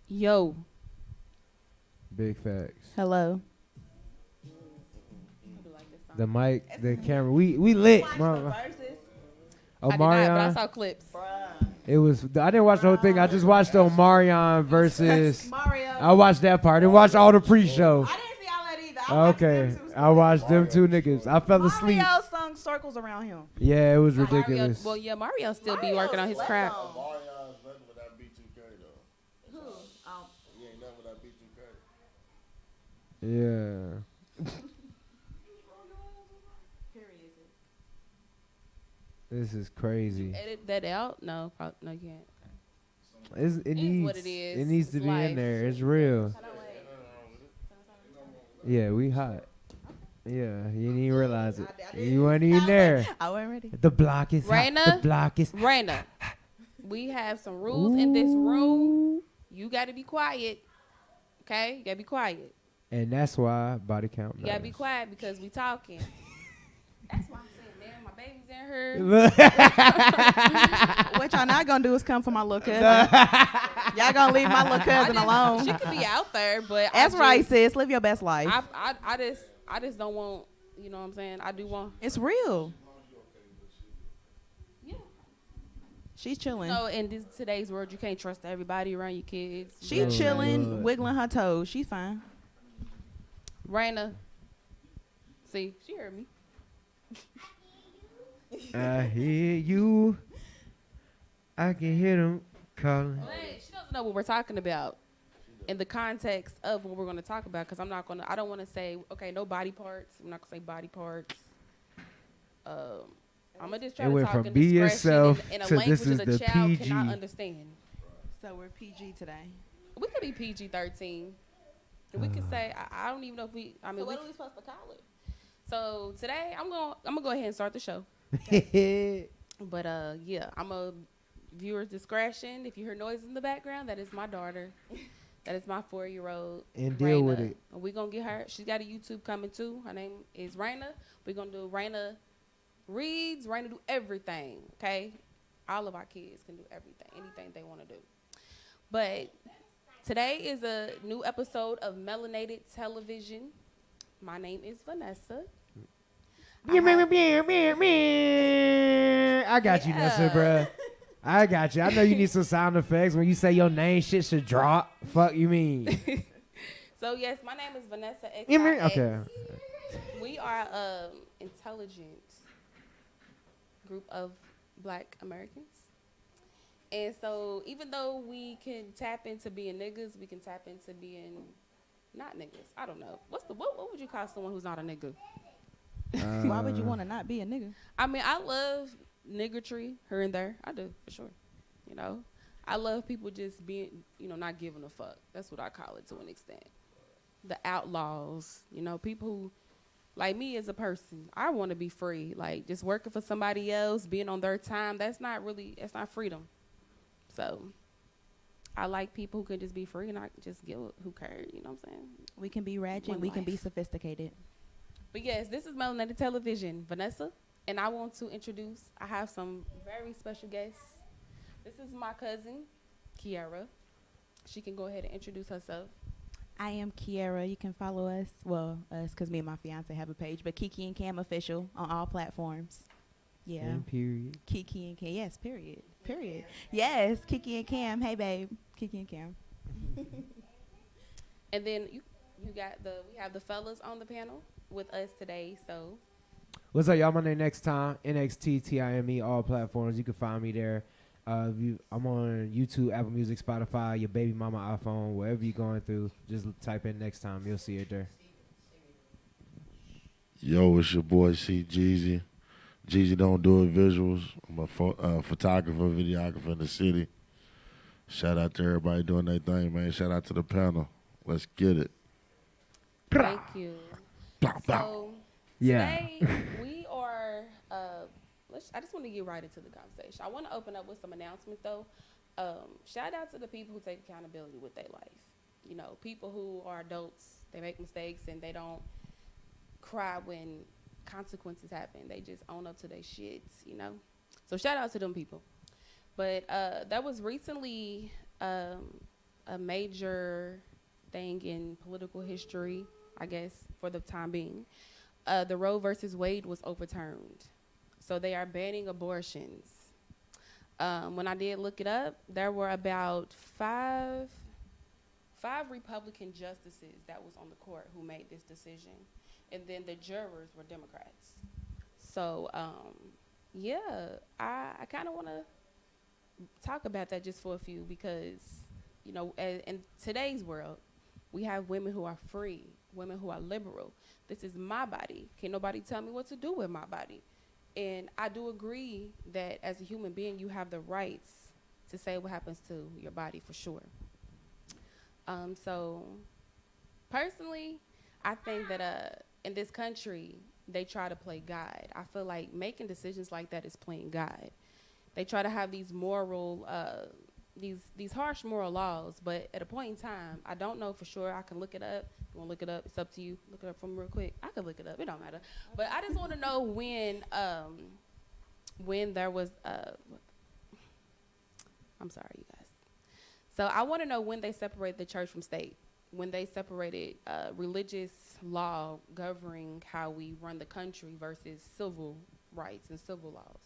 Yo. Big facts. Hello. The mic, the camera. We lit. I did not, but I Omarion. saw clips. It was. I didn't watch the whole thing. I just watched the Omarion versus. Mario. I watched that part. I didn't watch all the pre-show. I didn't see all that either. I watched Okay, them two. I watched them two niggas. I fell asleep. Mario sung circles around him. Yeah, it was Mario, ridiculous. well, yeah, Mario still be Mario working on his slept craft. on. Marion's nothing with that B2K though. Who? He ain't nothing with that B2K. Yeah, this is crazy. Edit that out? No, no, you can't. It needs. what it is. It needs to It's be life. in there. It's real. Yeah, we hot. Yeah, you didn't even realize it. You weren't even there. I wasn't ready. The block is hot. Raina? The block is. Raina, we have some rules in this room. You got to be quiet. Okay? You got to be quiet. And that's why body count You got to be matters. quiet because we talking. That's why I'm saying, man, my baby's in here. What y'all not gonna do is come for my little cousin. Y'all gonna leave my little cousin alone. She could be out there, but That's right, sis. Live your best life. I just don't want, you know what I'm saying? I do want. It's real. Yeah. She's chilling. No, in today's world, you can't trust everybody around your kids. She Oh, chilling, Lord. wiggling her toes. She's fine. Raina, see, she heard me. I hear you. I can hear them calling. Hey, she doesn't know what we're talking about in the context of what we're going to talk about, because I don't want to say, okay, no body parts. I'm not going to say body parts. I'm going to just try It to went talk from in be discretion yourself in a to language this is that the a child PG. cannot understand. So we're PG today. We could be PG-13. We could say, I don't even know if we, I mean, so what are we supposed to call it? So today, I'm gonna go ahead and start the show. But yeah, I'm a viewer's discretion. If you hear noise in the background, that is my daughter. That is my 4-year-old. And deal Raina. with it. And we're gonna get her. She's got a YouTube coming too. Her name is Raina. We're gonna do Raina reads. Raina do everything. Okay, all of our kids can do everything, anything they want to do. But today is a new episode of Melanated Television. My name is Vanessa. I got you, Nessa, bruh. I got you. I know you need some sound effects. When you say your name, shit should drop. Fuck you mean? So yes, my name is Vanessa X. Okay. We are an intelligent group of Black Americans. And so even though we can tap into being niggas, we can tap into being not niggas. I don't know. What would you call someone who's not a nigga? Why would you want to not be a nigga? I mean, I love niggatry here and there. I do, for sure. You know, I love people just being, not giving a fuck. That's what I call it to an extent. The outlaws, people who, like me as a person, I want to be free. Like, just working for somebody else, being on their time, that's not freedom. So, I like people who can just be free and not just give who cares, you know what I'm saying? We can be ratchet. One We can be life. sophisticated. But yes, this is Melanated Television, Vanessa, and I want to introduce, I have some very special guests. This is my cousin, Kiara. She can go ahead and introduce herself. I am Kiara. You can follow us. Well, us, because me and my fiance have a page, but Kiki and Cam official on all platforms. Yeah. And period. Kiki and Cam. Yes, period. Period. Yes, Kiki and Cam. Hey, babe. Kiki and Cam. And then we have the fellas on the panel with us today. So What's up, y'all? My name next time NXTTIME, all platforms. You can find me there. I'm on YouTube, Apple Music, Spotify, your baby mama iPhone, wherever you're going through. Just type in next time. You'll see it there. Yo, it's your boy C Jeezy. Jeezy don't do it visuals. I'm a photographer, videographer in the city. Shout out to everybody doing their thing, man. Shout out to the panel. Let's get it. thank you. So Yeah. today we are. I just want to get right into the conversation. I want to open up with some announcements, though. Shout out to the people who take accountability with their life. People who are adults. They make mistakes and they don't cry when consequences happen. They just own up to their shits. So shout out to them people. But that was recently a major thing in political history, I guess, for the time being. The Roe versus Wade was overturned. So they are banning abortions. When I did look it up, there were about five Republican justices that was on the court who made this decision. And then the jurors were Democrats. So, yeah, I kind of want to talk about that just for a few because, you know, in today's world, we have women who are free, women who are liberal. This is my body. Can't nobody tell me what to do with my body. And I do agree that as a human being, you have the rights to say what happens to your body for sure. So personally, I think that in this country, they try to play God. I feel like making decisions like that is playing God. They try to have these moral, these harsh moral laws, but at a point in time, I don't know for sure. I can look it up. You want to look it up? It's up to you. Look it up for me real quick. I could look it up. It don't matter. But I just want to know when there was. I'm sorry, you guys. So I want to know when they separated the church from state, when they separated religious law governing how we run the country versus civil rights and civil laws.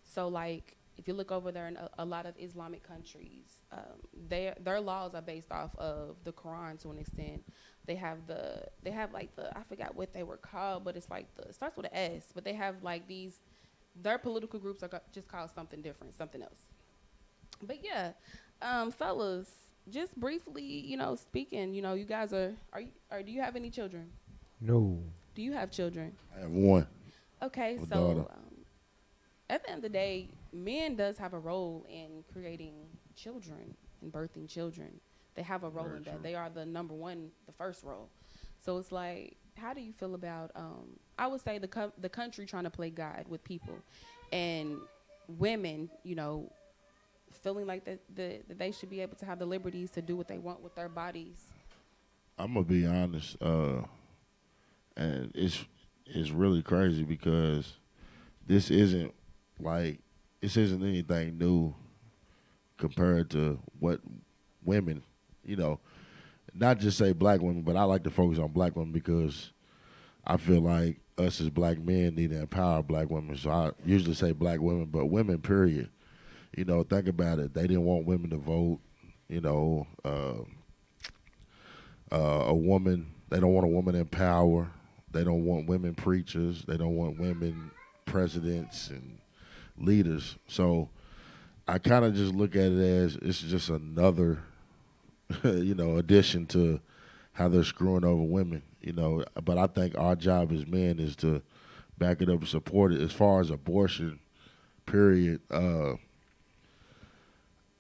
So, like, if you look over there in a lot of Islamic countries, their laws are based off of the Quran to an extent. They have like I forgot what they were called, but it's like it starts with an S. But they have like their political groups are just called something different, something else. But yeah, fellas, just briefly, you know, speaking, you know, you guys do you have any children? No. Do you have children? I have one. Okay, A so daughter. at the end of the day, men does have a role in creating children and birthing children. They have a role Very in that. true. They are the first role. So it's like, how do you feel about, I would say the country trying to play God with people and women, you know, feeling like that they should be able to have the liberties to do what they want with their bodies. I'm gonna be honest, and it's really crazy because this isn't anything new compared to what women, you know, not just say black women, but I like to focus on black women because I feel like us as black men need to empower black women. So I usually say black women, but women, period. You know, think about it. They didn't want women to vote. You know, a woman, they don't want a woman in power. They don't want women preachers. They don't want women presidents and leaders. So I kind of just look at it as it's just another, you know, addition to how they're screwing over women, you know. But I think our job as men is to back it up and support it. As far as abortion, period,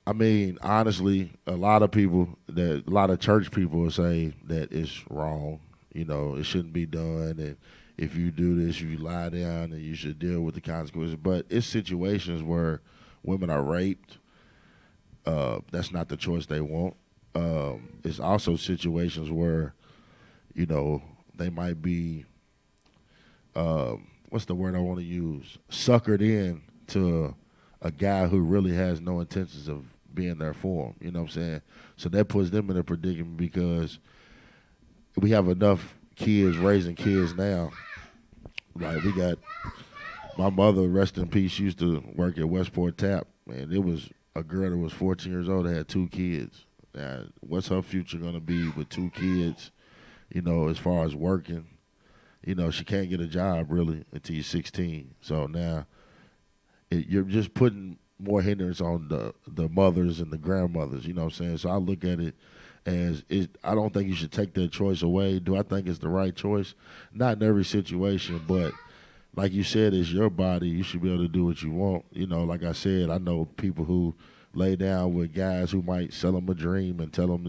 I mean, honestly, a lot of church people will say that it's wrong. You know, it shouldn't be done, and if you do this, you lie down, and you should deal with the consequences. But it's situations where women are raped. That's not the choice they want. It's also situations where, you know, they might be, what's the word I want to use? Suckered in to a guy who really has no intentions of being there for them. You know what I'm saying? So that puts them in a predicament because we have enough kids raising kids now. Like we got my mother, rest in peace, used to work at Westport Tap, and it was a girl that was 14 years old that had 2 kids. Now, what's her future going to be with 2 kids, you know, as far as working? You know, she can't get a job, really, until you're 16. So now you're just putting more hindrance on the mothers and the grandmothers, you know what I'm saying? So I look at it as I don't think you should take that choice away. Do I think it's the right choice? Not in every situation, but like you said, it's your body. You should be able to do what you want. You know, like I said, I know people who lay down with guys who might sell them a dream and tell them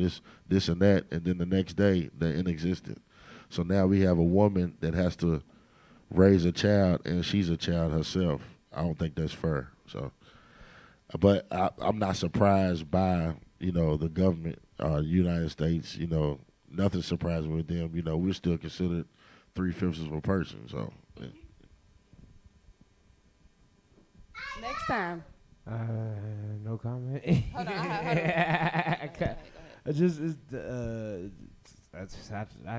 this and that, and then the next day they're inexistent. So now we have a woman that has to raise a child, and she's a child herself. I don't think that's fair. So, but I'm not surprised by, you know, the government, United States. You know, nothing surprising with them. You know, we're still considered 3/5 of a person. So. Yeah. Next time. No comment. Hold on. Go ahead. I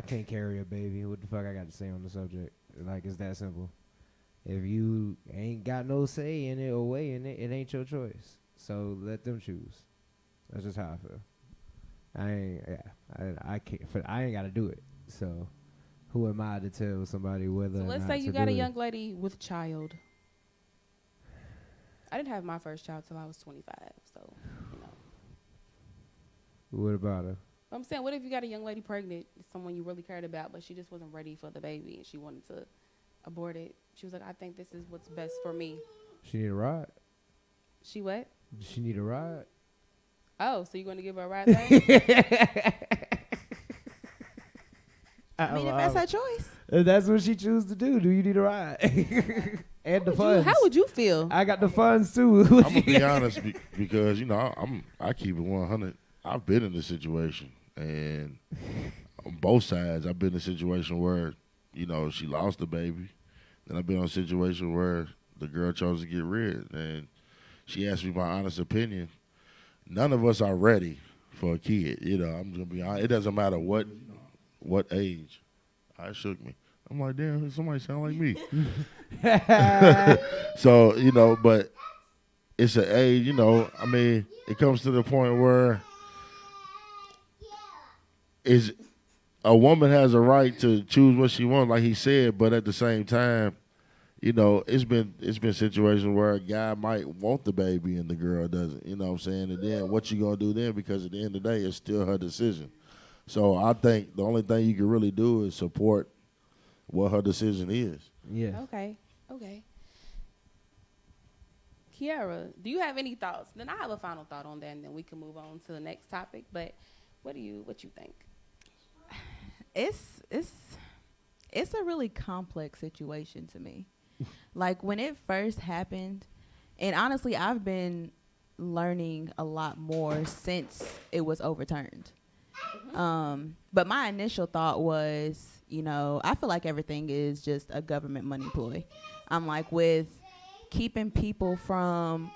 can't carry a baby. What the fuck I got to say on the subject? Like, it's that simple. If you ain't got no say in it or way in it, it ain't your choice. So let them choose. That's just how I feel. I can't. I ain't got to do it. So who am I to tell somebody whether? So or let's not say you to got do a it? young lady with child. I didn't have my first child till I was 25. So you know. What about her? I'm saying, what if you got a young lady pregnant, someone you really cared about, but she just wasn't ready for the baby and she wanted to abort it? She was like, I think this is what's best for me. She need a ride. She what? She need a ride. Oh, so you're going to give her a ride back? I mean, if that's her choice. If that's what she chooses to do, you need a ride? And the funds. How would you feel? I got the funds too. I'm gonna be honest because I keep it 100. I've been in this situation, and on both sides, I've been in a situation where she lost the baby. Then I've been in a situation where the girl chose to get rid, and she asked me my honest opinion. None of us are ready for a kid. I'm gonna be honest. It doesn't matter what age. I shook me. I'm like, damn, somebody sound like me. So, but it's an age, I mean, it comes to the point where a woman has a right to choose what she wants, like he said, but at the same time, it's been situations where a guy might want the baby and the girl doesn't, you know what I'm saying? And then what you gonna do then? Because at the end of the day, it's still her decision. So I think the only thing you can really do is support what her decision is. Yeah. Okay. Kiara, do you have any thoughts? Then I have a final thought on that, and then we can move on to the next topic. But what you think? It's a really complex situation to me. Like when it first happened, and honestly, I've been learning a lot more since it was overturned. But my initial thought was, I feel like everything is just a government money ploy. I'm like, with keeping people from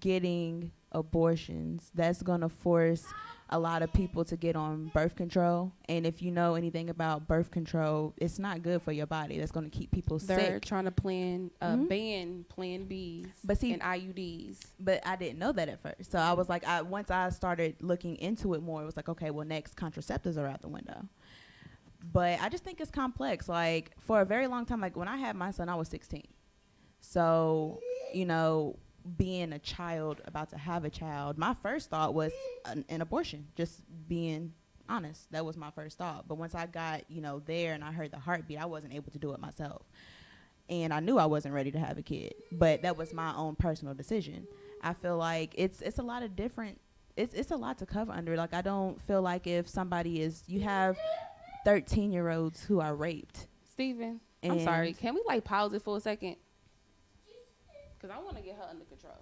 getting abortions, that's going to force a lot of people to get on birth control. And if you know anything about birth control, it's not good for your body. That's going to keep people They're sick. trying to ban Plan Bs and IUDs. But I didn't know that at first. So I was like, once I started looking into it more, it was like, okay, well, next contraceptives are out the window. But I just think it's complex. Like, for a very long time, like when I had my son, I was 16. So, being a child, about to have a child, my first thought was an abortion, just being honest. That was my first thought. But once I got, there and I heard the heartbeat, I wasn't able to do it myself. And I knew I wasn't ready to have a kid. But that was my own personal decision. I feel like it's a lot of different, it's a lot to cover under. Like, I don't feel like if somebody you have 13-year-olds who are raped. Steven, I'm sorry. Can we pause it for a second? Because I want to get her under control.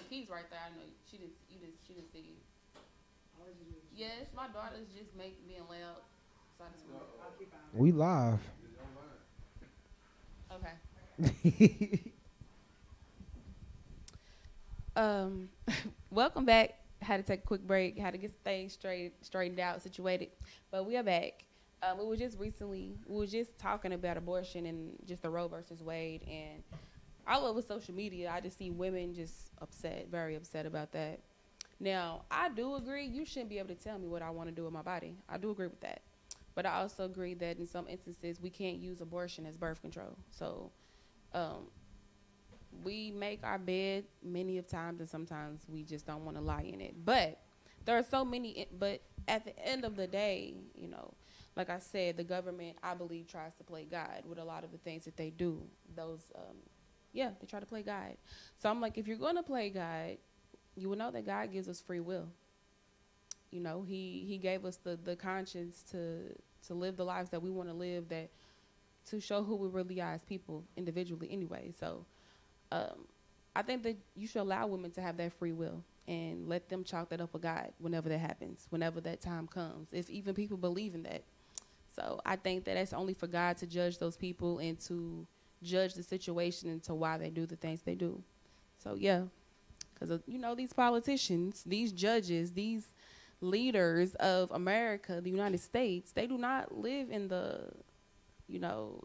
Keys right there. I know she didn't. She didn't see you. Yes, my daughters just make being loud. So I just We live. okay. Welcome back. Had to take a quick break. Had to get things straightened out, situated. But we are back. We were just talking about abortion and just the Roe versus Wade, and all over social media, I just see women just upset, very upset about that. Now, I do agree you shouldn't be able to tell me what I want to do with my body. I do agree with that. But I also agree that in some instances, we can't use abortion as birth control. So we make our bed many of times, and sometimes we just don't want to lie in it. But there are so many, but at the end of the day, you know, like I said, the government, I believe, tries to play God with a lot of the things that they do. They try to play God. So I'm like, if you're going to play God, you will know that God gives us free will. You know, he gave us the conscience to live the lives that we want to live, that to show who we really are as people individually anyway. So I think that you should allow women to have that free will and let them chalk that up with God whenever that happens, whenever that time comes, if even people believe in that. So I think that that's only for God to judge those people and to judge the situation into why they do the things they do. So, yeah, because, you know, these politicians, these judges, these leaders of America, the United States, they do not live in the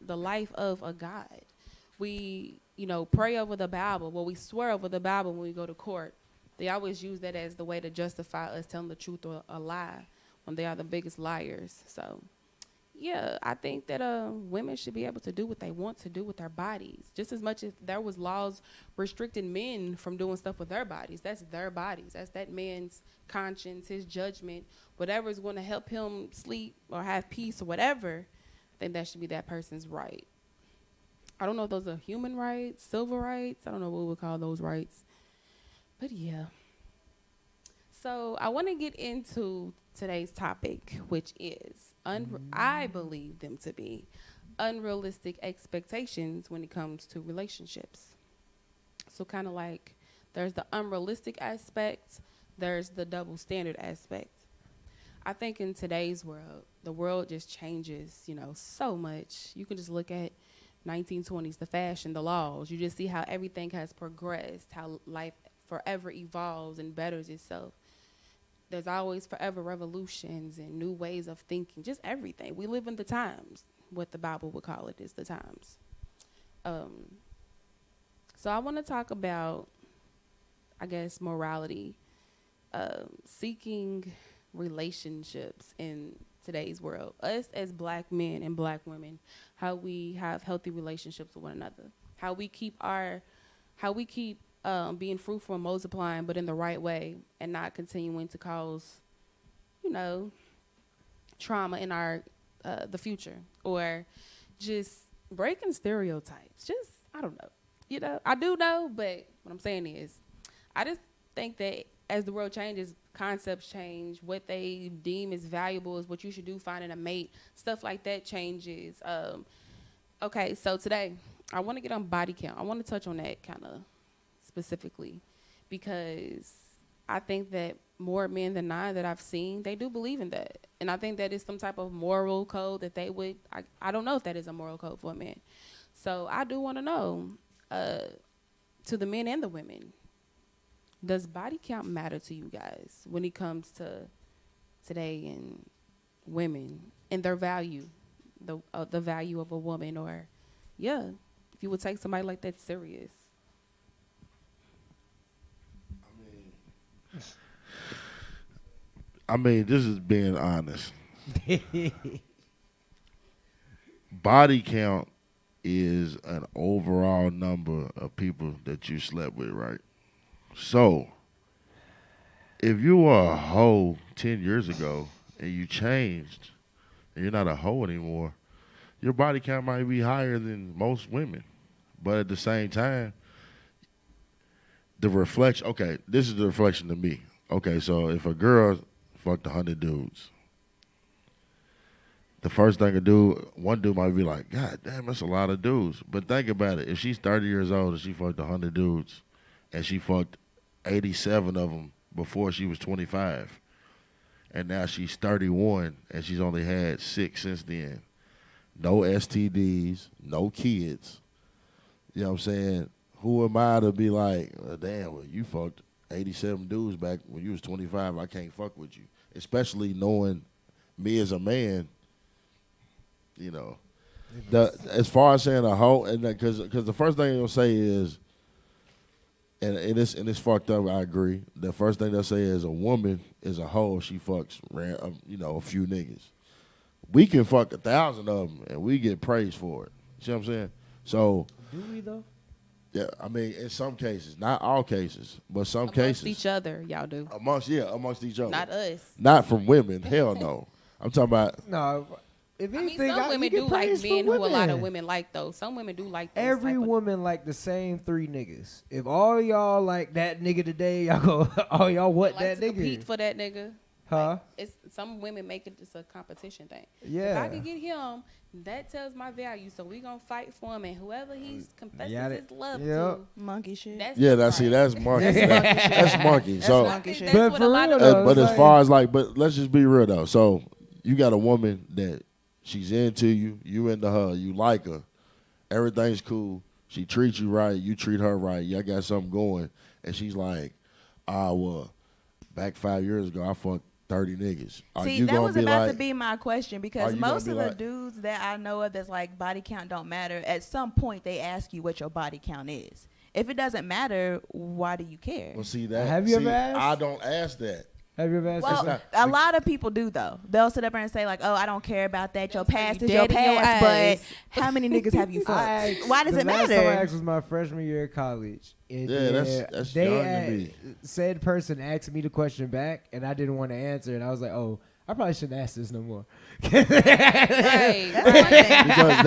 life of a God. We, pray over the Bible. Well, we swear over the Bible when we go to court. They always use that as the way to justify us telling the truth or a lie when they are the biggest liars. So, yeah, I think that women should be able to do what they want to do with their bodies. Just as much as there was laws restricting men from doing stuff with their bodies. That's their bodies. That's that man's conscience, his judgment, whatever is going to help him sleep or have peace or whatever. I think that should be that person's right. I don't know if those are human rights, civil rights. I don't know what we would call those rights. But, yeah. So I want to get into today's topic, which is, I believe them to be, unrealistic expectations when it comes to relationships. So kind of like there's the unrealistic aspect, there's the double standard aspect. I think in today's world, the world just changes, so much. You can just look at 1920s, the fashion, the laws. You just see how everything has progressed, how life forever evolves and betters itself. There's always forever revolutions and new ways of thinking, just everything. We live in the times. What the Bible would call it is the times. So I want to talk about, I guess, morality, seeking relationships in today's world. Us as black men and black women, how we have healthy relationships with one another, how we keep being fruitful and multiplying, but in the right way and not continuing to cause, trauma in our the future, or just breaking stereotypes. Just, I don't know. I do know, but what I'm saying is I just think that as the world changes, concepts change. What they deem as valuable is what you should do, finding a mate. Stuff like that changes. Okay, so today I want to get on body count. I want to touch on that kind of specifically, because I think that more men than not that I've seen, they do believe in that. And I think that is some type of moral code that they would, I don't know if that is a moral code for a man. So I do want to know, to the men and the women, does body count matter to you guys when it comes to today and women and their value, the value of a woman, or, yeah, if you would take somebody like that serious? I mean, this is being honest. Body count is an overall number of people that you slept with, right? So, if you were a hoe 10 years ago and you changed and you're not a hoe anymore, your body count might be higher than most women. But at the same time, the reflection, okay, this is the reflection to me. Okay, so if a girl fucked 100 dudes, the first thing one dude might be like, God damn, that's a lot of dudes. But think about it. If she's 30 years old and she fucked 100 dudes and she fucked 87 of them before she was 25. And now she's 31, and she's only had 6 since then. No STDs, no kids. You know what I'm saying? Who am I to be like, damn, well, you fucked 87 dudes back when you was 25. I can't fuck with you. Especially knowing me as a man, you know. As far as saying a hoe, and because the first thing they'll say is, and it's fucked up. I agree. The first thing they'll say is a woman is a hoe if she fucks, a few niggas. We can fuck 1,000 of them and we get praised for it. You see what I'm saying? So Do we though? yeah, I mean in some cases, not all cases, but some Amongst cases each other, y'all do. amongst each other. Not us. Not from women. Hell no. I'm talking about No. If I mean, anything, some women you do get like praise for men who a lot of women. women like, though. Some women do like those Every type of- woman like the same 3 niggas. If all y'all like that nigga today, y'all go, oh y'all what like that to nigga? compete for that nigga. Huh? Like, it's some women make it just a competition thing. If Yeah. I could get him, that tells my value. So we gonna fight for him, and whoever he's confessing Got his it. love Yep. to, Monkey shit. that's yeah, the right. that's monkey. That's monkey shit. That's monkey. That's So I monkey think shit. that's But what for a lot real of though, but it's as far like- as like, but let's just be real though. So you got a woman that she's into you, you into her, you like her, everything's cool. She treats you right, you treat her right. Y'all got something going, and she's like, well, back 5 years ago, I fucked 30 niggas. Are See, you that gonna was be about like, to be my question Are because you gonna most be of the like- dudes that I know of that's like body count don't matter, at some point they ask you what your body count is. If it doesn't matter, why do you care? well, see that? Have you see, ever asked? I don't ask that. Have you ever asked Well, yourself? a lot of people do though. They'll sit up there and say like, "Oh, I don't care about that. Your They'll tell past you is your dead in your past." eyes. But how many niggas have you fucked? Why does the it last time I matter? asked was my freshman year of college. And Yeah, then that's they young to me. said person asked me the question back, and I didn't want to answer, and I was like, oh, I probably shouldn't ask this no more. Right, That's right. one thing. Because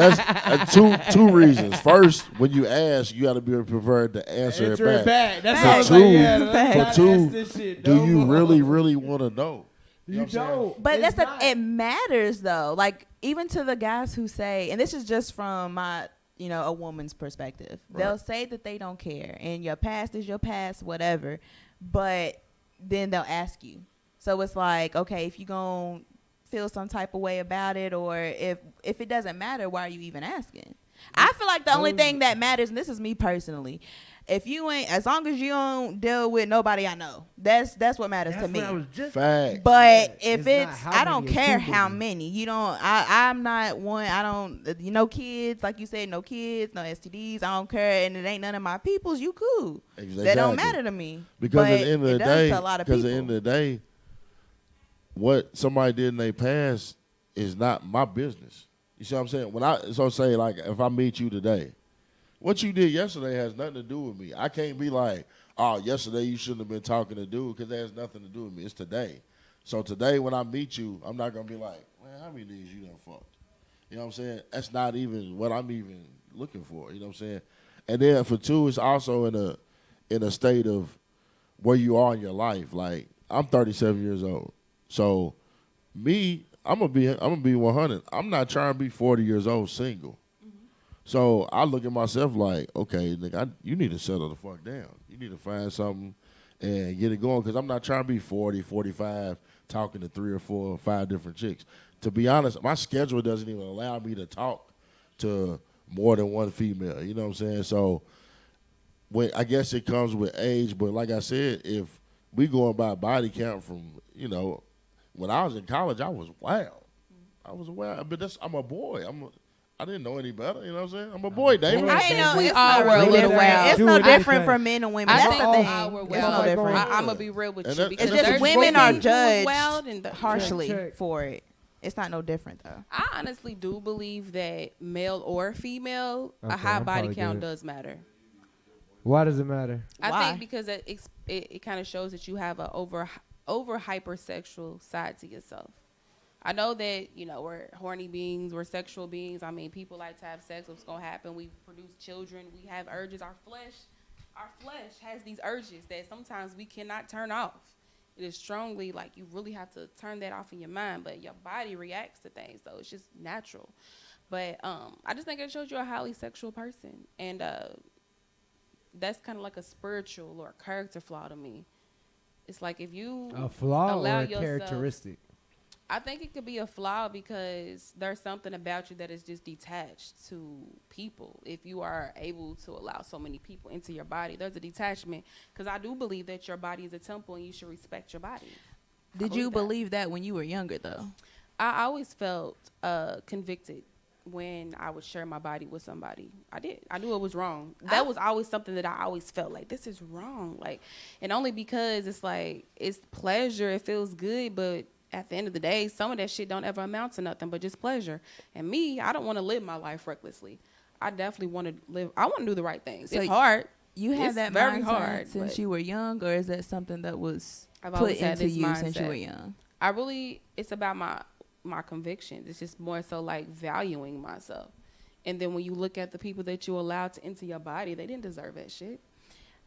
that's two reasons. First, when you ask, you got to be prepared to answer it back. That's For why I was two- like, yeah, let's for not two, ask this shit Do no you more. really want to know? You know what I'm saying? don't. But It's that's not. it matters though. Like even to the guys who say, and this is just from my, a woman's perspective. Right. They'll say that they don't care and your past is your past, whatever. But then they'll ask you. So it's like, okay, if you gonna feel some type of way about it, or if it doesn't matter, why are you even asking? I feel like the only thing that matters, and this is me personally, if you ain't, as long as you don't deal with nobody I know, that's what matters to me. what I was just. Fact. But Yeah, if it's not it's, how I don't many, it's care who how many. many. You don't. I'm not one. I don't. No kids, like you said, no kids, no STDs. I don't care, and it ain't none of my peoples. You cool. Exactly. That don't matter to me. Because But at the end of it the does day, to a lot of because at the people. end of the day, what somebody did in their past is not my business. You see what I'm saying? When I say like if I meet you today, what you did yesterday has nothing to do with me. I can't be like, oh, yesterday you shouldn't have been talking to dude because that has nothing to do with me. It's today. So today when I meet you, I'm not gonna be like, man, how many niggas you done fucked? You know what I'm saying? That's not even what I'm even looking for. You know what I'm saying? And then for two, it's also in a state of where you are in your life. Like I'm 37 years old, so me, I'm gonna be 100. I'm not trying to be 40 years old single. So I look at myself like, okay, nigga, you need to settle the fuck down. You need to find something and get it going because I'm not trying to be 40, 45, talking to 3 or 4 or 5 different chicks. To be honest, my schedule doesn't even allow me to talk to more than one female. You know what I'm saying? So I guess it comes with age, but like I said, if we going by body count from, when I was in college, I was wild. But I'm a boy. I didn't know any better. You know what I'm saying? I'm a boy, David. I ain't know. we It's all not were a really little different. wild. It's Do no it different anything. from men and women. I That's think the we thing. all were It's wild. no different. I'm gonna be real with And you that- because It's just there's women people are who's judged wild and harshly Check. for it. It's not no different though. I honestly do believe that male or female, Okay, a high I'm body probably count good. does matter. Why does it matter? I Why? think because it kind of shows that you have a over hypersexual side to yourself. I know that, we're horny beings, we're sexual beings. I mean, people like to have sex. What's going to happen? We produce children. We have urges. Our flesh has these urges that sometimes we cannot turn off. It is strongly like you really have to turn that off in your mind, but your body reacts to things, so it's just natural. But I just think it shows you're a highly sexual person, and that's kind of like a spiritual or a character flaw to me. It's like if you A flaw allow or a yourself, characteristic? I think it could be a flaw because there's something about you that is just detached to people. If you are able to allow so many people into your body, there's a detachment. Because I do believe that your body is a temple and you should respect your body. Did you believe that when you were younger, though? I always felt convicted when I would share my body with somebody. I did. I knew it was wrong. That was always something that I always felt like, this is wrong. Like, and only because it's like, it's pleasure, it feels good, but at the end of the day, some of that shit don't ever amount to nothing but just pleasure. And me, I don't want to live my life recklessly. I definitely want to live, I want to do the right things. So it's hard. You had it's that very mindset hard since you were young, or is that something that was I've put always had into this you mindset. since you were young? It's about my convictions. It's just more so like valuing myself. And then when you look at the people that you allowed to enter your body, they didn't deserve that shit.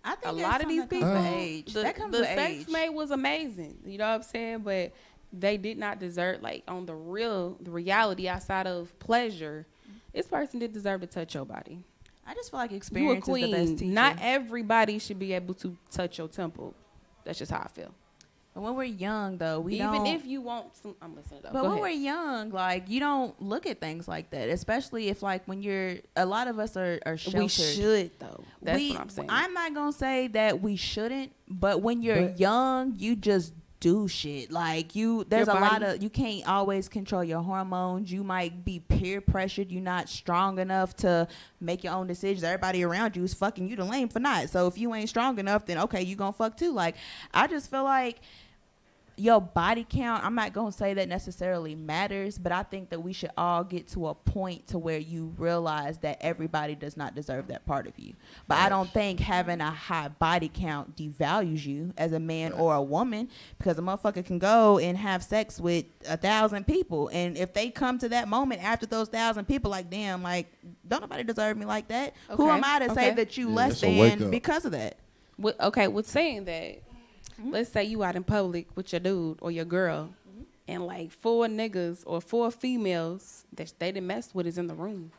I think A lot of these people, age. the with sex age. mate was amazing. You know what I'm saying? But they did not deserve, like, on the reality outside of pleasure, this person didn't deserve to touch your body. I just feel like You a experience is the best queen. teacher. Not everybody should be able to touch your temple. That's just how I feel. And when we're young, though, we Even don't. if you want some, I'm listening though. But Go when ahead. we're young, like, you don't look at things like that, especially if, like, when you're, a lot of us are sheltered. We should, though. That's what I'm saying. I'm not going to say that we shouldn't, but when you're But- young, you just do shit. Like, there's a Your lot body- of, you can't always control your hormones. You might be peer pressured. You're not strong enough to make your own decisions. Everybody around you is fucking you the lame for not. So if you ain't strong enough, then okay, you gonna fuck too. Like, I just feel like your body count, I'm not going to say that necessarily matters, but I think that we should all get to a point to where you realize that everybody does not deserve that part of you. But I don't think having a high body count devalues you as a man or a woman, because a motherfucker can go and have sex with 1,000 people. And if they come to that moment after those 1,000 people, like, damn, like, don't nobody deserve me like that. Who Okay, am I to say okay. that you Yeah, less it's a wake than up. because of that? With saying that, let's say you out in public with your dude or your girl, and like 4 niggas or 4 females that they done messed with is in the room.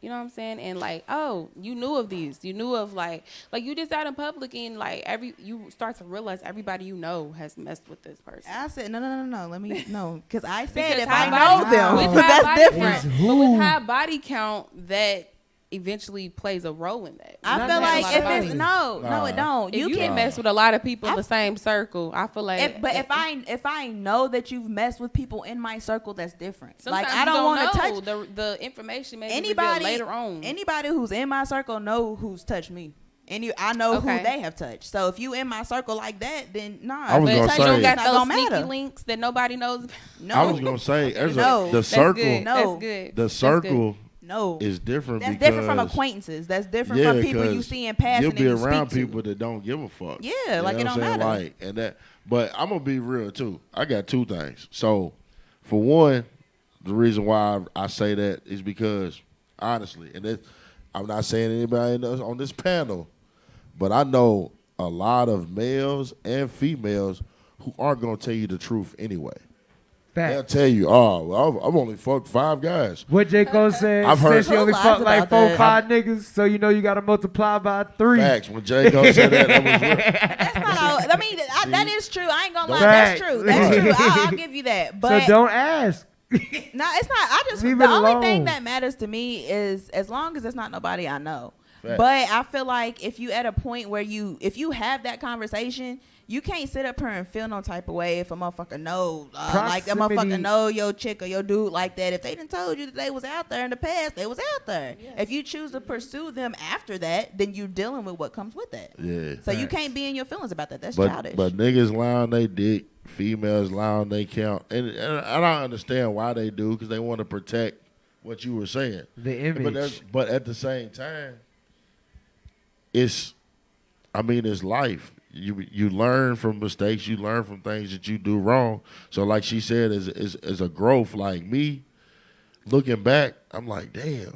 You know what I'm saying? And like, oh, you knew of these. You knew of like you just out in public and like you start to realize everybody you know has messed with this person. I said, no. Let me, no. Because I said Because if high I body- know them, with high that's body different. count- but with high body count, that eventually plays a role in that. I Not feel like necessarily. if it's no, it don't. If you can mess with a lot of people in the same circle, I feel like. If I know that you've messed with people in my circle, that's different. Sometimes Like, I don't want to touch the information. Maybe anybody later on. Anybody who's in my circle know who's touched me. I know who Okay. they have touched. So if you in my circle like that, then nah. I was But gonna you say- don't got It's not those gonna sneaky matter. links that nobody knows. No, I was gonna say there's No. the That's circle. That's good. No. That's good. The That's circle good. no. is different. That's because different from acquaintances. That's different from people you 'cause see in passing. you'll be and you around speak to. people that don't give a fuck. Yeah, You like, know it what don't I'm saying? matter. Like, and that, but I'm gonna be real too. I got 2 things. So, for one, the reason why I say that is because honestly, and this, I'm not saying anybody on this panel, but I know a lot of males and females who aren't gonna tell you the truth anyway. They'll Facts. tell you, "Oh, well, I've only fucked 5 guys." What J. Cole said, I've heard- since you only Who lies fucked like about 4, that? 5 niggas, so you know you got to multiply by 3. Facts. When J. Cole said that was real. That's not all. I mean, that is true. I ain't gonna lie. Facts. That's true. That's true. I'll give you that. But So don't ask. no, it's not. I just Leave the it only alone. thing that matters to me is as long as it's not nobody I know. Facts. But I feel like if you at a point where if you have that conversation, you can't sit up here and feel no type of way if a motherfucker know, like a motherfucker Proximity. know your chick or your dude like that. If they done told you that they was out there in the past, they was out there. Yeah. If you choose to pursue them after that, then you're dealing with what comes with that. Yeah. So you Facts. can't be in your feelings about that. That's But childish. niggas lie on they dick, females lie on they count, and I don't understand why they do because they want to protect what you were saying. The image. But at the same time, it's life. You learn from mistakes. You learn from things that you do wrong. So like she said, is a growth. Like me, looking back, I'm like, damn,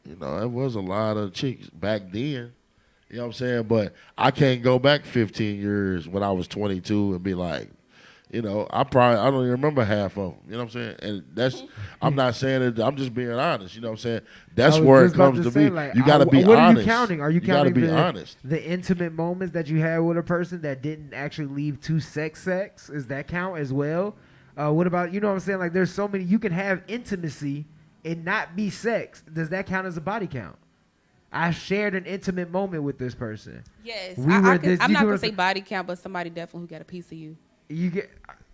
that was a lot of chicks back then. You know what I'm saying? But I can't go back 15 years when I was 22 and be like, You know, I don't even remember half of them. You know what I'm saying? And that's, I'm not saying it. I'm just being honest. You know what I'm saying? That's where it comes to be. Like, you got to be honest. What are you counting? Are you counting be honest. the intimate moments that you had with a person that didn't actually leave to sex? Does that count as well? What about, you know what I'm saying? Like, there's so many. You can have intimacy and not be sex. Does that count as a body count? I shared an intimate moment with this person. Yes. I'm not going to say body count, but somebody definitely who got a piece of you. You get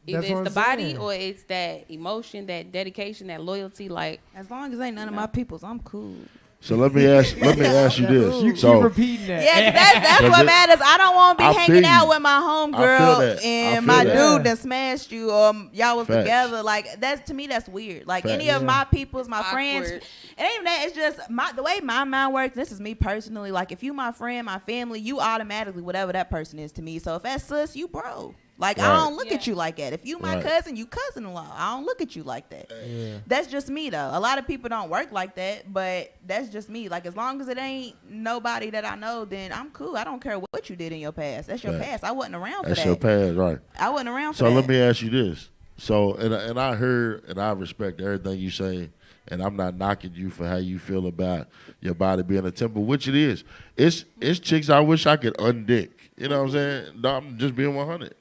either it's the body or it's that emotion, that dedication, that loyalty. Like, as long as ain't none of my peoples, I'm cool. So let me ask you this. You keep repeating that. Yeah, that's what matters. I don't want to be hanging out with my homegirl and my dude that smashed you, or y'all was together. Like, that's, to me, that's weird. Like, any of my peoples, my friends, it ain't even that. It's just the way my mind works. This is me personally. Like, if you my friend, my family, you automatically whatever that person is to me. So if that's sus, you bro. Like, I don't look at you like that. If you my cousin, you cousin-in-law. I don't look at you like that. Yeah. That's just me, though. A lot of people don't work like that, but that's just me. Like, as long as it ain't nobody that I know, then I'm cool. I don't care what you did in your past. That's your past. I wasn't around for that. That's your past, right. I wasn't around for that. So let me ask you this. So, and I heard and I respect everything you say, and I'm not knocking you for how you feel about your body being a temple, which it is. It's chicks I wish I could undick. You know what I'm saying? No, I'm just being 100.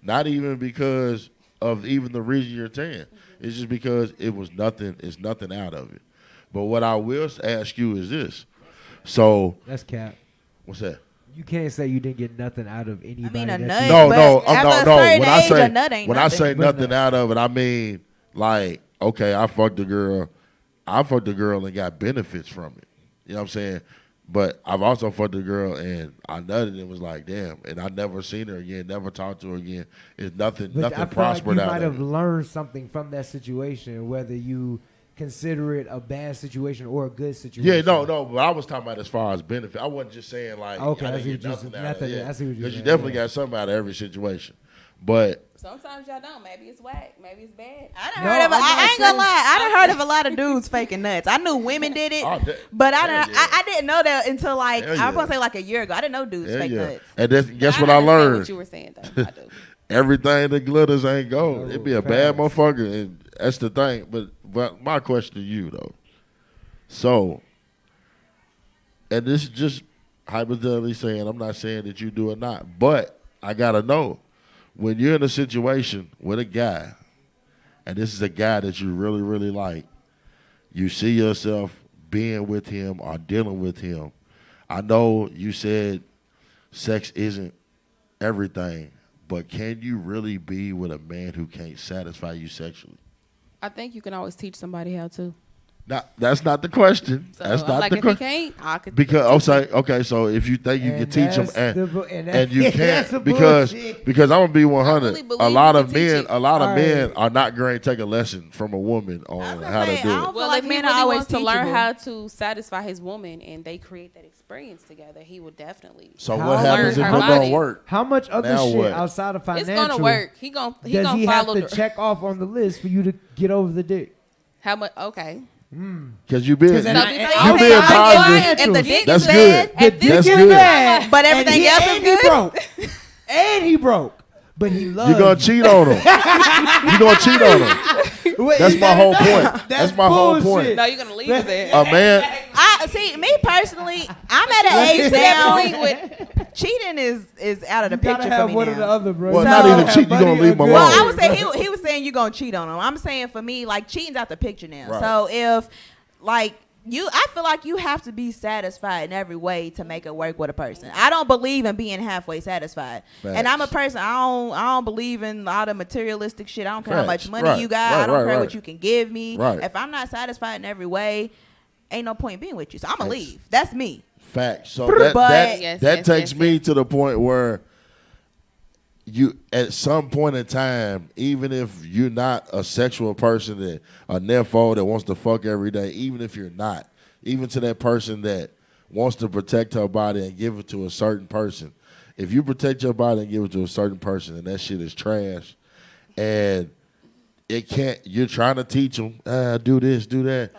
Not even because of even the reason you're saying. It's just because it was nothing. It's nothing out of it. But what I will ask you is this. So that's cap. What's that? You can't say you didn't get nothing out of anybody. I mean, a nut. No. When I say nothing out of it, I mean, like, okay, I fucked a girl and got benefits from it. You know what I'm saying? But I've also fucked a girl and I nutted and was like, damn. And I never seen her again, never talked to her again. It's nothing prospered like out of it. You might have learned something from that situation, whether you consider it a bad situation or a good situation. Yeah, no. But I was talking about as far as benefit. I wasn't just saying like, okay, I didn't get nothing out of it. I see what you're saying. Because you definitely got something out of every situation. But sometimes y'all don't. Maybe it's whack. Maybe it's bad. I ain't gonna lie. I done heard of a lot of dudes faking nuts. I knew women did it, but I didn't know that until like I was gonna say like a year ago. I didn't know dudes fake nuts. And guess what I learned? What you were saying though. I do. Everything that glitters ain't gold. It'd be a bad motherfucker, and that's the thing. But my question to you though. So, and this is just hypothetically saying, I'm not saying that you do or not, but I gotta know. When you're in a situation with a guy, and this is a guy that you really, really like, you see yourself being with him or dealing with him. I know you said sex isn't everything, but can you really be with a man who can't satisfy you sexually? I think you can always teach somebody how to. No, that's not the question. So that's not like the question. If he can't, I could. Because okay, so if you think you can teach them and you can't, because I'm gonna be 100. A lot of men are not going to take a lesson from a woman on how to do it. Well, if he really wants to learn how to satisfy his woman and they create that experience together, he will definitely. So what happens if it don't work? How much other shit outside of financial? It's gonna work. He gonna does he follow have to check off on the list for you to get over the dick? How much? Okay. Because you being positive. If the dick is bad, that's good. But everything else is good. And he broke. But he loves you. You're gonna cheat on him. You're gonna cheat on him. That's my whole point. That's my whole point. No, you're gonna leave it there. A man. I see. Me personally, I'm at an age now with cheating is out of the picture for me one now. Or the other, bro. Well, not even cheating. You gonna leave him alone. Well, I would say he was saying you gonna cheat on him. I'm saying for me, like cheating's out the picture now. Right. So if like. I feel like you have to be satisfied in every way to make it work with a person. I don't believe in being halfway satisfied. Facts. And I'm a person, I don't believe in all the materialistic shit. I don't care how much money you got. I don't care what you can give me. Right. If I'm not satisfied in every way, ain't no point being with you. So I'm going to leave. That's me. Facts. So that takes me to the point where you, at some point in time, even if you're not a sexual person, a nympho that wants to fuck every day, even if you're not, even to that person that wants to protect her body and give it to a certain person, if you protect your body and give it to a certain person and that shit is trash, and it can't, you're trying to teach them, do this, do that,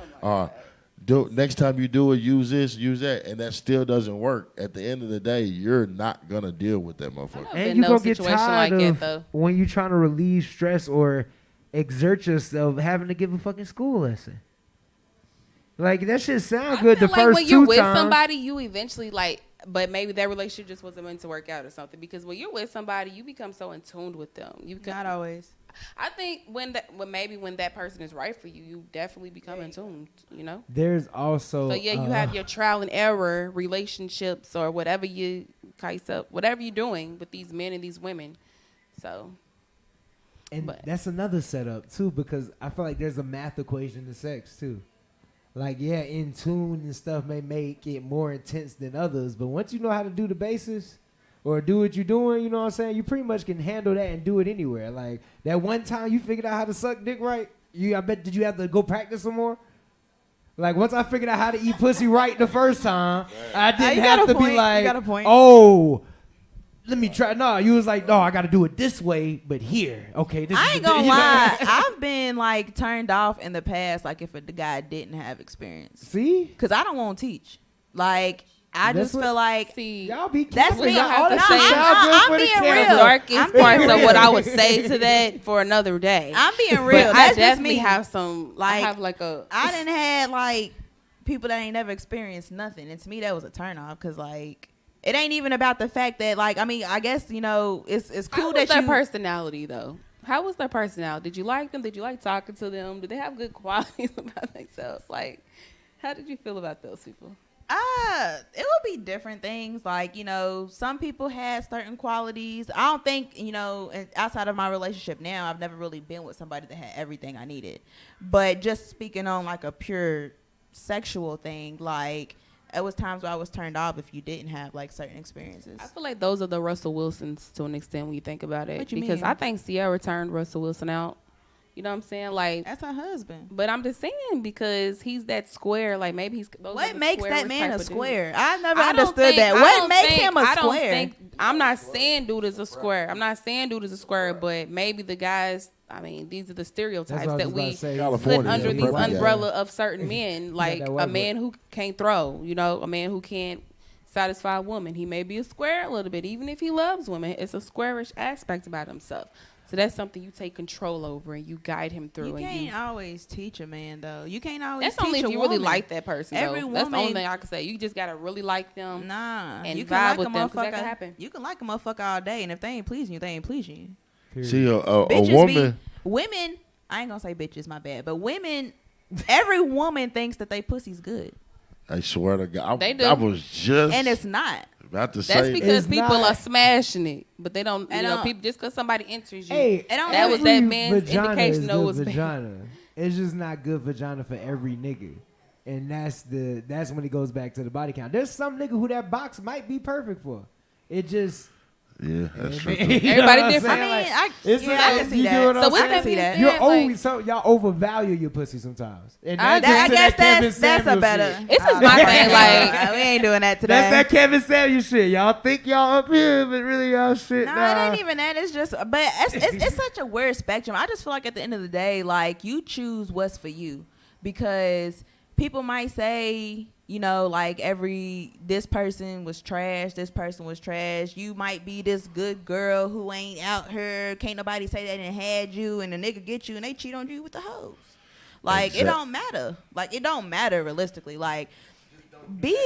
next time you do it, use this, use that, and that still doesn't work. At the end of the day, you're not gonna deal with that motherfucker. And you gonna get tired of when you're trying to relieve stress or exert yourself having to give a fucking school lesson. Like that shit sound good the first 2 times. When you're with somebody, you eventually like, but maybe that relationship just wasn't meant to work out or something. Because when you're with somebody, you become so in tune with them. You become, not always. I think when that person is right for you, you definitely become in tune. You know. There's also you have your trial and error relationships or whatever whatever you're doing with these men and these women. So. And that's another setup too, because I feel like there's a math equation to sex too. Like, yeah, in tune and stuff may make it more intense than others, but once you know how to do the basis or do what you're doing, you know what I'm saying, you pretty much can handle that and do it anywhere. Like, that one time you figured out how to suck dick right, I bet, did you have to go practice some more? Like, once I figured out how to eat pussy right the first time, I didn't have to be like, oh, let me try. No, you was like, no, I got to do it this way, but here. Okay, this I ain't gonna lie. I've been like turned off in the past, like if the guy didn't have experience. See? Because I don't want to teach. Like, I just feel like y'all be that's me. I'm being real. Darkest parts of what I would say to that for another day. I'm being real. I definitely have some. Like, I have like a. I didn't have like people that ain't never experienced nothing, and to me that was a turn off because like. It ain't even about the fact that, like, I mean, I guess, you know, it's cool that their personality, though? How was their personality? Did you like them? Did you like talking to them? Did they have good qualities about themselves? Like, how did you feel about those people? It would be different things. Like, you know, some people had certain qualities. I don't think, you know, outside of my relationship now, I've never really been with somebody that had everything I needed. But just speaking on, like, a pure sexual thing, like, it was times where I was turned off if you didn't have like certain experiences. I feel like those are the Russell Wilsons to an extent when you think about it. What you because mean? I think Ciara turned Russell Wilson out. You know what I'm saying? Like that's her husband. But I'm just saying because he's that square. Like maybe he's. What makes that man a square? I never understood that. What makes him a square? I'm not saying dude is a square. I'm not saying dude is a square. But maybe the guys. I mean, these are the stereotypes that we put under these umbrella of certain men. Like a man who can't throw, you know, a man who can't satisfy a woman. He may be a square a little bit, even if he loves women. It's a squarish aspect about himself. So that's something you take control over and you guide him through. You can't always teach a man, though. You can't always teach a woman. That's only if you really like that person, Every though. Woman, that's the only thing I can say. You just got to really like them. Nah. And you vibe can like with them because that can happen. You can like a motherfucker all day, and if they ain't pleasing you, they ain't pleasing you. See, a woman... Women, I ain't gonna say bitches, my bad, but women, every woman thinks that they pussy's good. I swear to God, they do. I was just and it's not. About to say that's because people are smashing it, but they don't. You know, people just because somebody enters you, that was that man's indication. It was vagina. It's just not good vagina for every nigga, and that's when it goes back to the body count. There's some nigga who that box might be perfect for. It just. Yeah, that's true. Everybody different. I mean, I can see that. So I can see that. You're always y'all overvalue your pussy sometimes. And I guess that's a better. Shit. It's just my thing. Like we ain't doing that today. That's that Kevin Samuels shit. Y'all think y'all up here, but really y'all shit. No, it ain't even that. It's just, but it's such a weird spectrum. I just feel like at the end of the day, like you choose what's for you, because people might say, you know, like this person was trash, this person was trash. You might be this good girl who ain't out here. Can't nobody say that and had you, and the nigga get you and they cheat on you with the hoes. Like, It don't matter. Like, it don't matter realistically. Like, be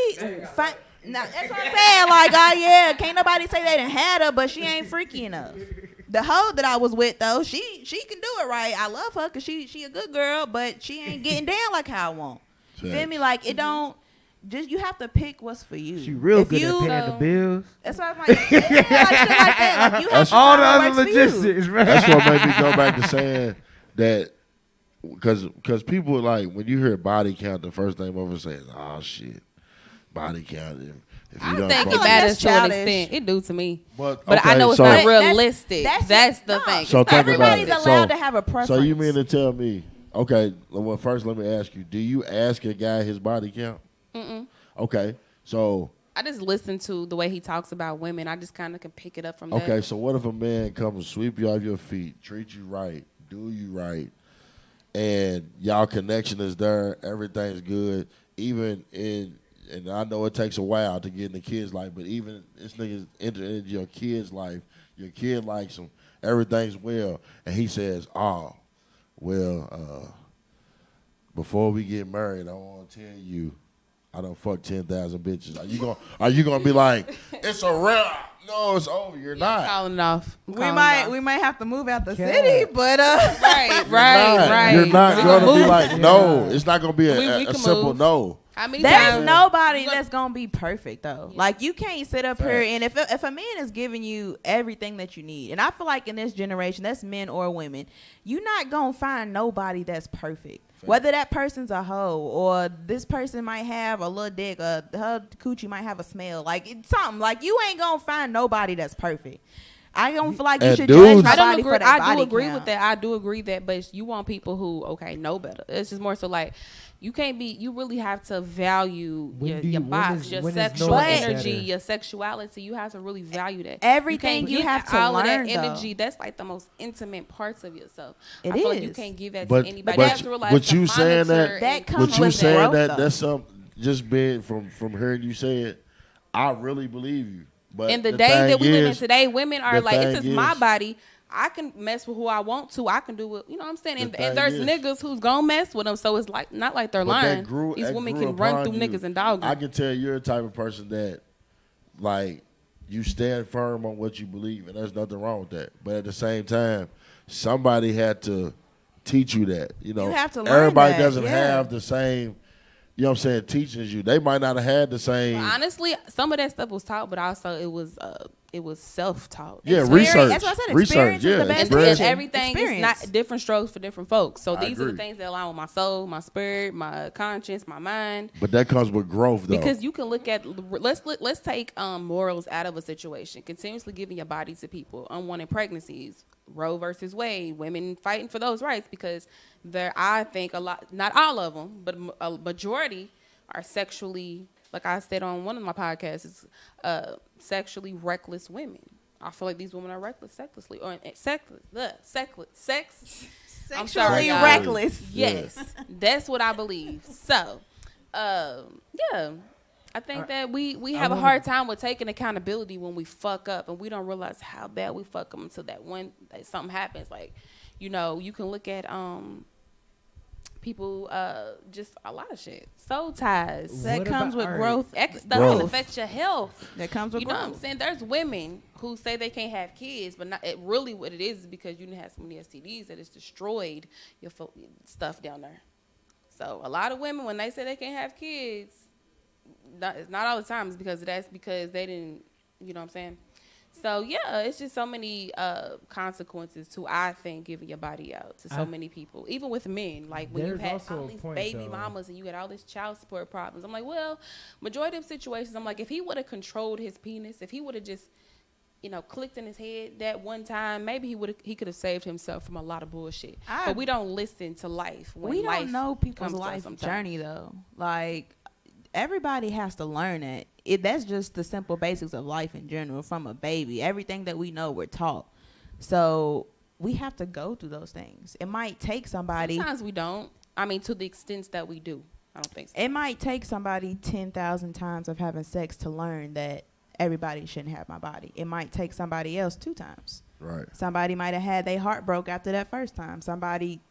fine. Now, that's what I'm saying. Like, oh, yeah, can't nobody say they done had her, but she ain't freaky enough. The hoe that I was with, though, she can do it right. I love her because she a good girl, but she ain't getting down like how I want. You feel me? Like, it don't. Just you have to pick what's for you. She real good at paying the bills. That's why I'm like, like shit like that. Like you have to all the other logistics, right? That's what made me go back to saying that, because people like when you hear body count, the first thing over say is, "Oh shit, body count." If you I think it matters to an extent. It do to me, but okay, I know it's not realistic. That's the thing. So everybody's allowed to have a preference. So you mean to tell me? Okay, well, first let me ask you: do you ask a guy his body count? Mm-mm. Okay, so I just listen to the way he talks about women. I just kind of can pick it up from there. Okay, so what if a man comes sweep you off your feet, treat you right, do you right, and y'all connection is there, everything's good, even in, and I know it takes a while to get in the kid's life, but even this nigga's enter into your kid's life, your kid likes him, everything's well, and he says, oh, well, before we get married, I want to tell you, I done fucked 10,000 bitches. Are you gonna be like, it's a wrap? No, it's over. You're not. Calling it off. We might have to move out the city, but right. You're not We gonna can be move. like, no. It's not gonna be We a can simple move. no. How many there's times? nobody that's gonna be perfect though. Yeah. Like you can't sit up here and if a man is giving you everything that you need, and I feel like in this generation, that's men or women, you're not gonna find nobody that's perfect. Whether that person's a hoe or this person might have a little dick or her coochie might have a smell, like it's something, like you ain't gonna find nobody that's perfect. I don't feel like you And should dudes- judge I don't nobody agree. for that I body do agree count. with that. I do agree that, but you want people who know better. It's just more so like you can't be. You really have to value your body, your sexual knowing energy, better? your sexuality. You have to really value that. Everything you can't have give to all learn, of that though. energy. That's like the most intimate parts of yourself. It I feel like you is. can't give that But- to anybody. but you have to realize but to you saying monitor that and- comes But you with saying growth, that though. that's something just being from hearing you say it, I really believe you. But in the the days thing that we live in is- today, women are the like, it's thing just my is- body. I can mess with who I want to. I can do it. You know what I'm saying? The And thing there's is- niggas who's gonna mess with them. So it's like not like they're But that lying. grew- These that women grew can run upon through you. niggas and dog them. I can tell you're the type of person that, like, you stand firm on what you believe, and there's nothing wrong with that. But at the same time, somebody had to teach you that. You know, You have to learn everybody that, doesn't yeah. have the same. You know what I'm saying? Teachings you. They might not have had the same. But honestly, some of that stuff was taught, but also it was self-taught. Yeah, Experience- research. that's what I said, Research. experience is Yeah, the best And, experience. and everything is Experience. not different strokes for different folks. So I these are the agree. things that align with my soul, my spirit, my conscience, my mind. But that comes with growth, though. Because you can look at let's take morals out of a situation. Continuously giving your body to people, unwanted pregnancies, Roe versus Wade, women fighting for those rights because I think a lot, not all of them, but a majority are sexually, like I said on one of my podcasts, is sexually reckless women. I feel like these women are reckless sexually or sex. I'm sorry, Sexually y'all. reckless. Yes, that's what I believe. So, yeah, I think that we have a hard time with taking accountability when we fuck up, and we don't realize how bad we fuck up until that something happens. Like, you know, you can look at people, just a lot of shit, soul ties. That What comes about- with all growth. Stuff Growth. can affect your health. That comes with You know growth. what I'm saying? There's women who say they can't have kids, but not really what it is because you didn't have so many STDs that it's destroyed your stuff down there. So a lot of women, when they say they can't have kids, it's not all the time. It's because they didn't, you know what I'm saying? So yeah, it's just so many consequences to, I think, giving your body out to so many people, even with men. Like when you There's have also all a these point, baby though. mamas and you got all this child support problems. I'm like, well, majority of situations, I'm like, if he would have controlled his penis, if he would have just, you know, clicked in his head that one time, maybe he could have saved himself from a lot of bullshit. But we don't listen to life. When We life don't know people's comes to us life sometimes. journey though. Like everybody has to learn it. That's just the simple basics of life in general. From a baby, everything that we know, we're taught. So we have to go through those things. It might take somebody. Sometimes we don't. I mean, to the extent that we do. I don't think so. It might take somebody 10,000 times of having sex to learn that everybody shouldn't have my body. It might take somebody else 2 times. Right. Somebody might have had their heart broke after that first time. Somebody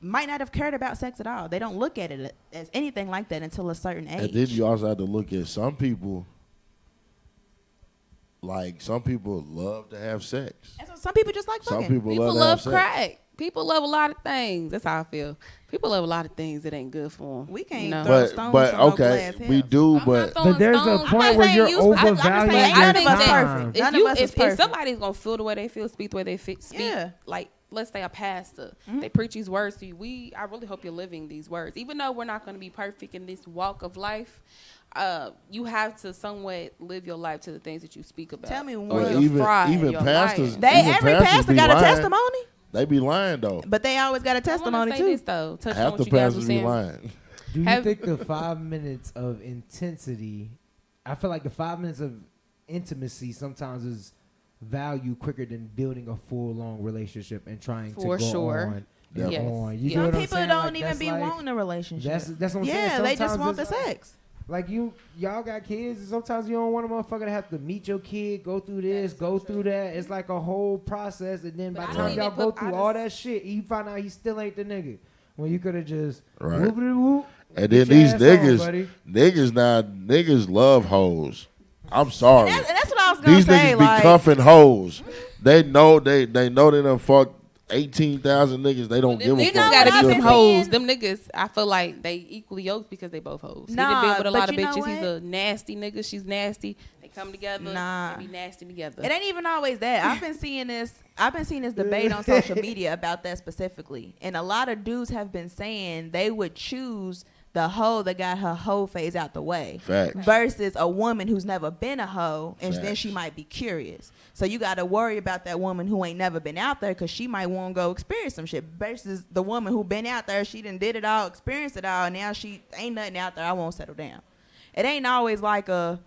might not have cared about sex at all. They don't look at it as anything like that until a certain age. And then you also have to look at some people. Like some people love to have sex. That's what some people just like Some fucking. people People love to love have sex. crack. People love a lot of things. That's how I feel. People love a lot of things that ain't good for them. We can't you know? throw But stones but from no okay, glass we house. do, I'm but not throwing But there's a stones. point I'm where saying you're you- I'm just saying overvaluing ain't your none of us time. perfect. If None you, of us is if perfect. somebody's gonna feel the way they feel, speak the way they speak, Yeah. like let's say a pastor, Mm-hmm. they preach these words to you. I really hope you're living these words, even though we're not gonna be perfect in this walk of life. You have to somewhat live your life to the things that you speak about. Tell me Or one. you're even fried, even you're pastors, lying. even Every pastors pastor be got a lying. testimony, They be lying though. but they always got a I wanna testimony say too. this though, touching on Half what the you guys were pastors be saying. lying. Do you Have- think the 5 minutes of intensity, I feel like the 5 minutes of intimacy sometimes is value quicker than building a full long relationship and trying For to go sure. on they're Yes. on. You Yeah. get Some what I'm people saying? don't Like, even that's be like, wanting a relationship. That's what I'm saying. Yeah, they just Sometimes want the it's like- sex. Like y'all got kids, and sometimes you don't want a motherfucker to have to meet your kid, go through this, go through that. It's like a whole process, and then by But the I time don't y'all even go put- through I all just- that shit, you find out he still ain't the nigga. When you could have just Right. whoop-a-doo-whoop, And get then your these ass on, niggas, buddy. niggas love hoes. I'm sorry. And that's what I was gonna These say. niggas be Like, cuffing hoes. They know they done fucked 18,000 niggas. They don't Them give a niggas fuck. gotta what be I've some been hoes. seeing? Them niggas, I feel like they equally yoked because they both hoes. He done Nah, been with a but lot of you know bitches. He's what? a nasty nigga. She's nasty. They come together. Nah. They be nasty together. it ain't even always that. I've been seeing this debate on social media about that specifically. And a lot of dudes have been saying they would choose the hoe that got her hoe phase out the way. Facts. Versus a woman who's never been a hoe, and then Facts. she might be curious. So you got to worry about that woman who ain't never been out there because she might want to go experience some shit. Versus the woman who been out there, she done did it all, experienced it all, and now she ain't nothing out there. I won't settle down. It ain't always like a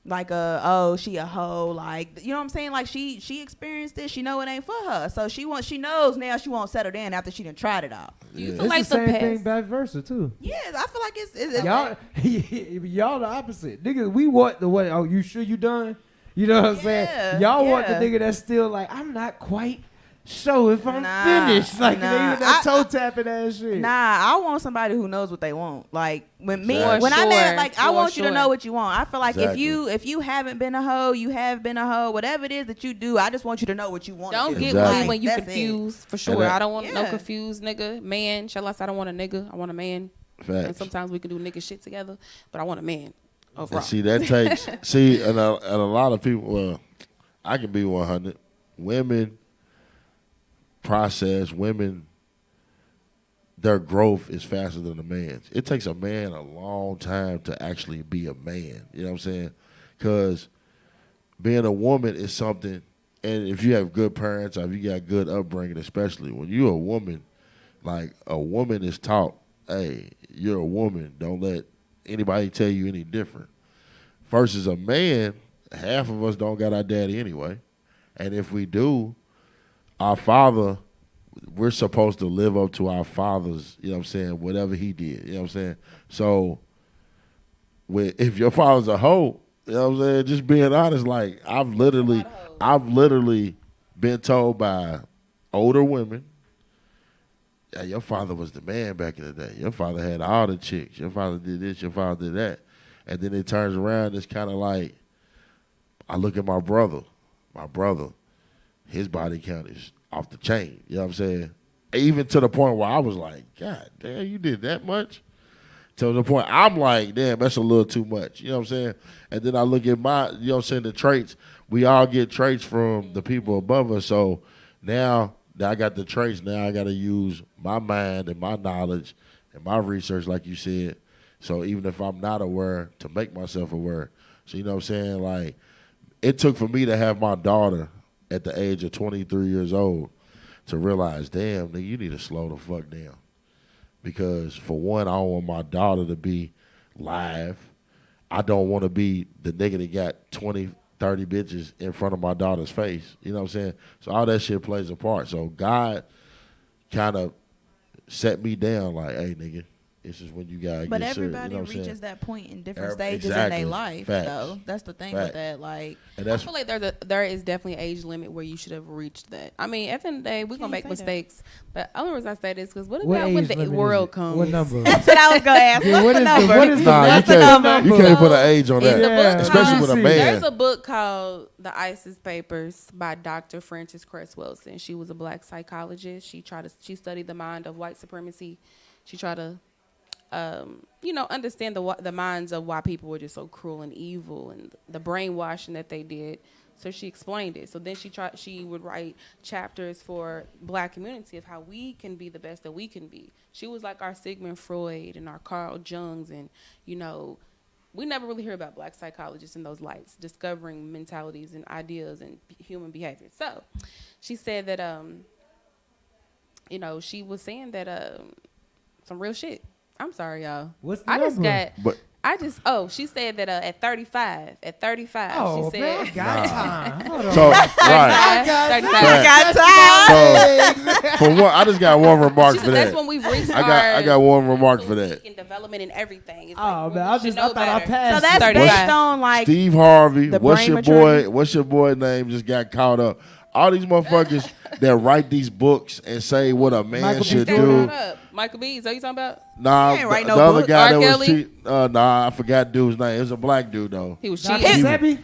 oh, she a hoe, like, you know what I'm saying? Like she experienced it, she know it ain't for her, so she knows now she won't settle down after she done tried it all. You Yeah. feel It's like the same past. thing vice versa too. Yes, I feel like it's Y'all the opposite. Niggas, we want the way, oh, you sure you done? You know what I'm saying? Y'all want the yeah. nigga that's still like, I'm not quite sure if I'm Nah, finished. Like, nah. they even that toe tapping ass shit. Nah, I want somebody who knows what they want. Like when me, For when I sure, met, like I for want you to sure. know what you want. I feel like Exactly. if you haven't been a hoe, you have been a hoe. Whatever it is that you do, I just want you to know what you want. Don't to get do. Exactly. me when you That's it. confused, for sure. that- I don't want no Yeah. confused nigga. Man, shall I say I don't want a nigga. I want a man. And Facts. sometimes we can do nigga shit together, but I want a man overall. And see, that takes, and a lot of people, well, I can be 100. Women process, their growth is faster than a man's. It takes a man a long time to actually be a man. You know what I'm saying? Because being a woman is something, and if you have good parents or if you got good upbringing, especially when you're a woman, like a woman is taught, hey, you're a woman. Don't let anybody tell you any different. Versus a man, half of us don't got our daddy anyway. And if we do, our father, we're supposed to live up to our father's, you know what I'm saying, whatever he did. You know what I'm saying? So if your father's a hoe, you know what I'm saying, just being honest, like I've literally been told by older women, yeah, your father was the man back in the day. Your father had all the chicks. Your father did this, your father did that. And then it turns around, it's kind of like, I look at my brother, his body count is off the chain. You know what I'm saying? Even to the point where I was like, God damn, you did that much? To the point I'm like, damn, that's a little too much. You know what I'm saying? And then I look at my, you know what I'm saying, the traits. We all get traits from the people above us. So now that I got the traits, now I got to use my mind and my knowledge and my research, like you said. So even if I'm not aware, to make myself aware. So you know what I'm saying? Like, it took for me to have my daughter at the age of 23 years old to realize, damn, nigga, you need to slow the fuck down. Because for one, I don't want my daughter to be live. I don't want to be the nigga that got 20, 30 bitches in front of my daughter's face. You know what I'm saying? So all that shit plays a part. So God kind of set me down like, hey, nigga, this is when you gotta But get serious. everybody You know what I'm saying? reaches that point in different Every- stages in exactly. their life, Facts. though. That's the thing Facts. with that. Like, And I that's feel like there is definitely an age limit where you should have reached that. I mean, at the end of the day, we're Can't gonna make say that. mistakes. But the only reason I say this because what What about age when the limit is world it? comes? What number? that's what I was gonna ask. Dude, What's what the is the- number? what is the- nah, What's you the can't, number? you can't put an age on In that. the book, Especially with a see. man. There's a book called The ISIS Papers by Dr. Frances Cress Wilson. She was a black psychologist. She studied the mind of white supremacy. She tried to, understand the minds of why people were just so cruel and evil and the brainwashing that they did. So she explained it. So then she would write chapters for black community of how we can be the best that we can be. She was like our Sigmund Freud and our Carl Jungs, and we never really hear about black psychologists in those lights, discovering mentalities and ideas and human behavior. So she said that, she was saying that some real shit. I'm sorry, y'all. What's the I just number? got. But She said that at 35. At 35, Oh, she man, I said. got time. Hold on. So right. I got time. So for one, I just got one remark for That's that. when we reach I got one remark for that. and development and everything. It's Oh, like, man, we should know I thought I better. passed. So that's 35. based on like Steve Harvey, the what's brain your maturity? boy? What's your boy name? Just got caught up. All these motherfuckers that write these books and say what a man Michael B. should Stand do. right up. Michael B. Is that what you talking about? Nah, He ain't write the no other book. guy R. that was Kelly? cheating. Nah, I forgot dude's name. It was a black dude though. He was Dr. cheating. Sebi?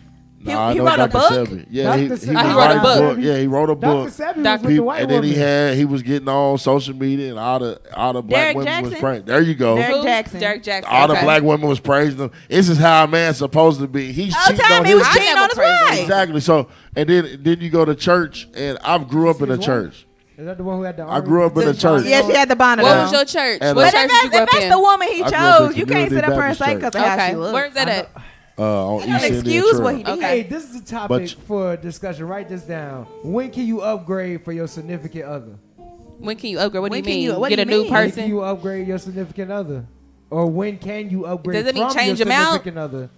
Nah, I he know wrote a Dr. book? Sebi. Yeah, he Dr. was Sebi. He wrote a writing book. Yeah, he wrote a book. Dr. Sebi was Dr. with the white And then woman. he was getting on social media and all the black Derek women was Jackson? praising. There you go. Derek Who? Jackson. Derek Jackson. All the okay. black women was praising him. This is how a man's supposed to be. He's Whole cheating time on he was his cheating on his never praised wife. Exactly. So and then you go to church, and I grew up in a His wife? church. Is that the one who had the I grew up in a church. Yeah, she had the bonnet What on. was your church? And What But church if did you grow that's, up if that's in? the woman he I grew up in chose, you can't sit up here and Community say Baptist because of how she Okay, looks. where's that at? On You East don't Indian excuse Trail. what he did. Okay. Hey, this is the topic But- for discussion. Write this down. When can you upgrade for your significant other? When can you upgrade? What do When you can mean? you- what Get do a you new mean? When can person? you upgrade your significant other? Or when can you upgrade Does it mean from change your them out? significant other?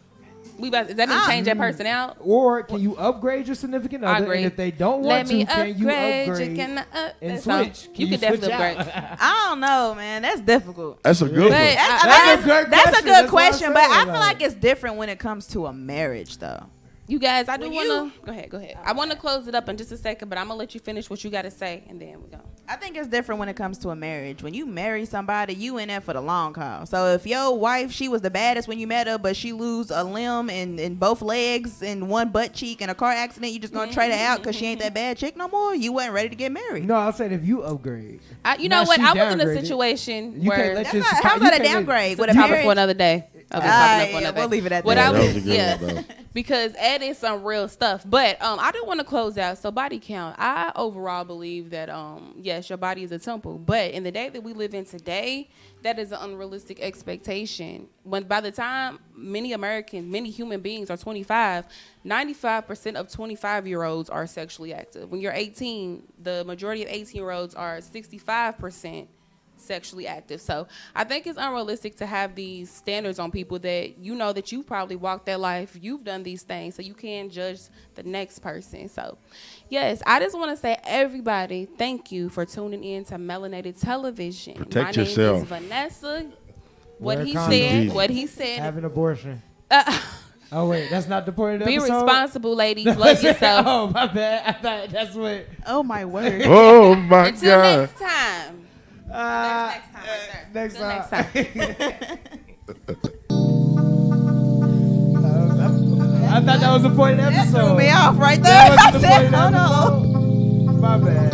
Does that mean change that person out? Or can you upgrade your significant I other? agree. And if they don't Let want me to, can you upgrade. upgrade Can and that sound- switch? You can switch definitely out? upgrade. I don't know, man. That's difficult. That's a good But one. That's a good That's a question. good That's what I'm question, but I saying, feel like- like it's different when it comes to a marriage, though. You guys, I do When want to go ahead. I want to close it up in just a second, but I'm gonna let you finish what you got to say, and then we go. I think it's different when it comes to a marriage. When you marry somebody, you in there for the long haul. So if your wife, she was the baddest when you met her, but she lose a limb and both legs and one butt cheek in a car accident, you just gonna trade her out because she ain't that bad chick no more? You wasn't ready to get married. No, I said if you upgrade. You know Now what? she I was in a downgraded. situation You where can't let That's your not, spouse- how's you that a can't let- downgrade with a topic marriage? for another day. Okay, topic Yeah, for another we'll day. leave it at What that. I That was, was a good yeah, one, though. because adding some real stuff. But I do want to close out. So body count. I overall believe that yes, your body is a temple. But in the day that we live in today, that is an unrealistic expectation. When by the time many human beings are 25, 95% of 25-year-olds are sexually active. When you're 18, the majority of 18-year-olds are 65% sexually active. So I think it's unrealistic to have these standards on people that you know that you probably walked that life, you've done these things, so you can't judge the next person. So yes, I just want to say, everybody, thank you for tuning in to Melanated Television. Protect My yourself. name is Vanessa. Wear What he condoms. said, what he said. Have an abortion. Uh, Oh wait, that's not the point of the be episode. responsible, ladies. Love yourself. Oh my bad. I thought that's what. Oh my word. Oh my Until God. next time. Next Till next time. time. I thought that was the point of the That episode. threw me off right there. That I wasn't the said, point of hold the on. episode. My bad.